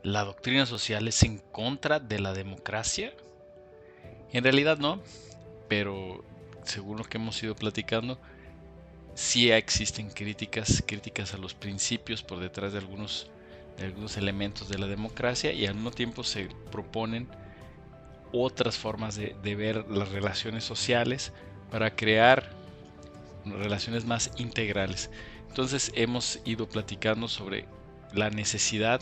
¿La doctrina social es en contra de la democracia? En realidad no, pero según lo que hemos ido platicando, sí existen críticas a los principios por detrás de algunos elementos de la democracia, y al mismo tiempo se proponen otras formas de ver las relaciones sociales para crear relaciones más integrales. Entonces hemos ido platicando sobre la necesidad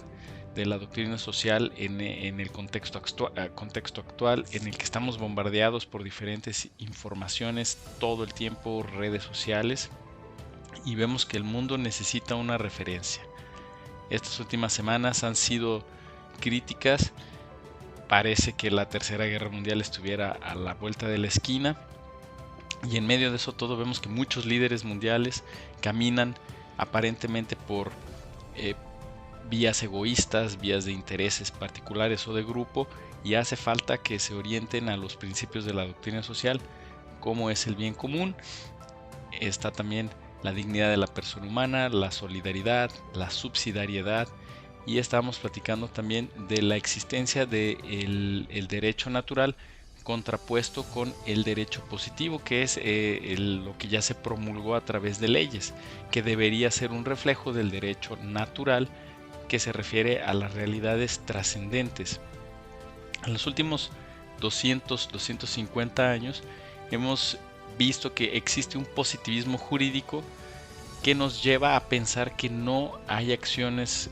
de la doctrina social en el contexto actual, en el que estamos bombardeados por diferentes informaciones todo el tiempo, redes sociales, y vemos que el mundo necesita una referencia. Estas últimas semanas han sido críticas. Parece que la Tercera Guerra Mundial estuviera a la vuelta de la esquina, y en medio de eso todo vemos que muchos líderes mundiales caminan aparentemente por eh, vías egoístas, vías de intereses particulares o de grupo, y hace falta que se orienten a los principios de la doctrina social, como es el bien común. Está también la dignidad de la persona humana, la solidaridad, la subsidiariedad, y estamos platicando también de la existencia del el derecho natural contrapuesto con el derecho positivo, que es lo que ya se promulgó a través de leyes, que debería ser un reflejo del derecho natural, que se refiere a las realidades trascendentes. En los últimos 250 años hemos visto que existe un positivismo jurídico que nos lleva a pensar que no hay acciones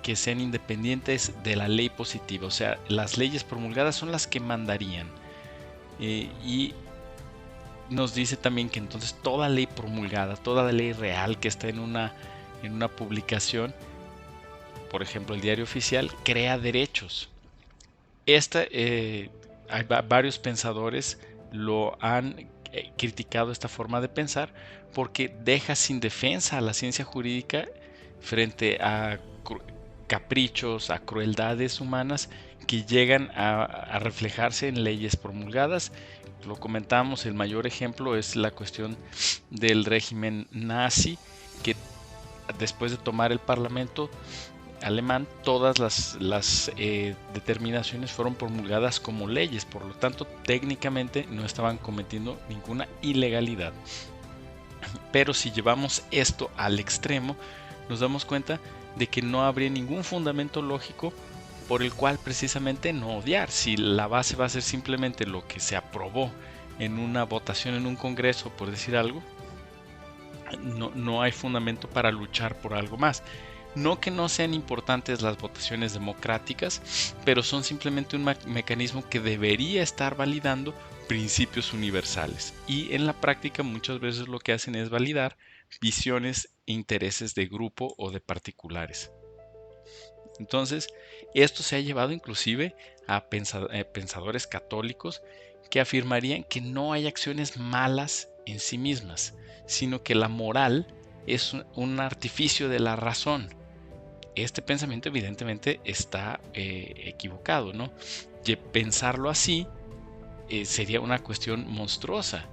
que sean independientes de la ley positiva. O sea, las leyes promulgadas son las que mandarían. Y nos dice también que entonces toda ley promulgada, toda ley real que está en una publicación, por ejemplo el diario oficial, crea derechos. Hay varios pensadores lo han criticado esta forma de pensar, porque deja sin defensa a la ciencia jurídica frente a caprichos, a crueldades humanas que llegan a reflejarse en leyes promulgadas. Lo comentamos, el mayor ejemplo es la cuestión del régimen nazi, que después de tomar el parlamento alemán, todas las determinaciones fueron promulgadas como leyes, por lo tanto técnicamente no estaban cometiendo ninguna ilegalidad. Pero si llevamos esto al extremo, nos damos cuenta de que no habría ningún fundamento lógico por el cual precisamente no odiar. Si la base va a ser simplemente lo que se aprobó en una votación en un congreso, por decir algo, no hay fundamento para luchar por algo más. No que no sean importantes las votaciones democráticas, pero son simplemente un mecanismo que debería estar validando principios universales, y en la práctica muchas veces lo que hacen es validar visiones e intereses de grupo o de particulares. Entonces, esto se ha llevado inclusive a pensadores católicos que afirmarían que no hay acciones malas en sí mismas, sino que la moral es un artificio de la razón. Este pensamiento evidentemente está equivocado, ¿no? Y pensarlo así sería una cuestión monstruosa.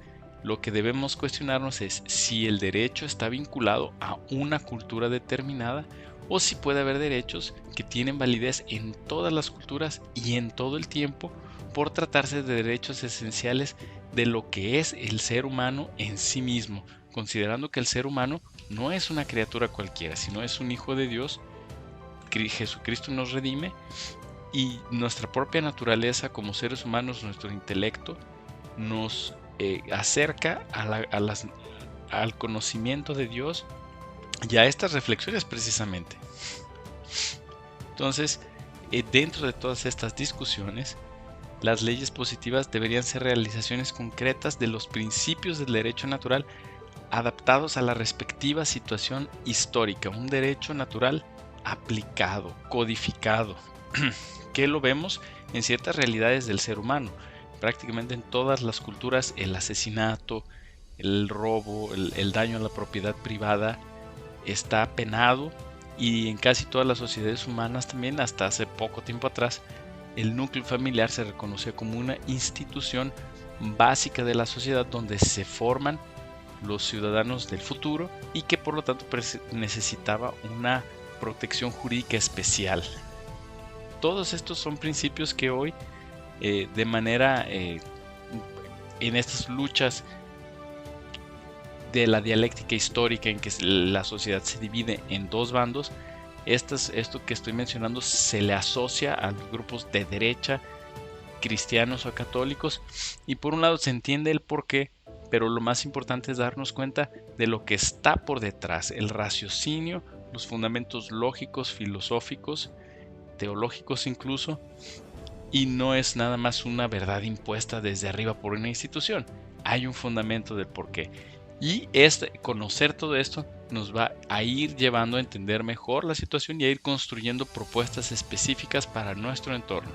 Lo que debemos cuestionarnos es si el derecho está vinculado a una cultura determinada, o si puede haber derechos que tienen validez en todas las culturas y en todo el tiempo, por tratarse de derechos esenciales de lo que es el ser humano en sí mismo, considerando que el ser humano no es una criatura cualquiera, sino es un hijo de Dios. Jesucristo nos redime, y nuestra propia naturaleza como seres humanos, nuestro intelecto, nos acerca al conocimiento de Dios y a estas reflexiones precisamente. Entonces, dentro de todas estas discusiones, las leyes positivas deberían ser realizaciones concretas de los principios del derecho natural adaptados a la respectiva situación histórica, un derecho natural aplicado, codificado, que lo vemos en ciertas realidades del ser humano. Prácticamente en todas las culturas el asesinato, el robo, el daño a la propiedad privada está penado, y en casi todas las sociedades humanas también, hasta hace poco tiempo atrás, el núcleo familiar se reconocía como una institución básica de la sociedad donde se forman los ciudadanos del futuro, y que por lo tanto necesitaba una protección jurídica especial. todos estos son principios que hoy, de manera, en estas luchas de la dialéctica histórica en que la sociedad se divide en dos bandos, esto que estoy mencionando se le asocia a los grupos de derecha, cristianos o católicos, y por un lado se entiende el porqué, pero lo más importante es darnos cuenta de lo que está por detrás, el raciocinio, los fundamentos lógicos, filosóficos, teológicos incluso, y no es nada más una verdad impuesta desde arriba por una institución. Hay un fundamento del porqué. Y conocer todo esto nos va a ir llevando a entender mejor la situación y a ir construyendo propuestas específicas para nuestro entorno.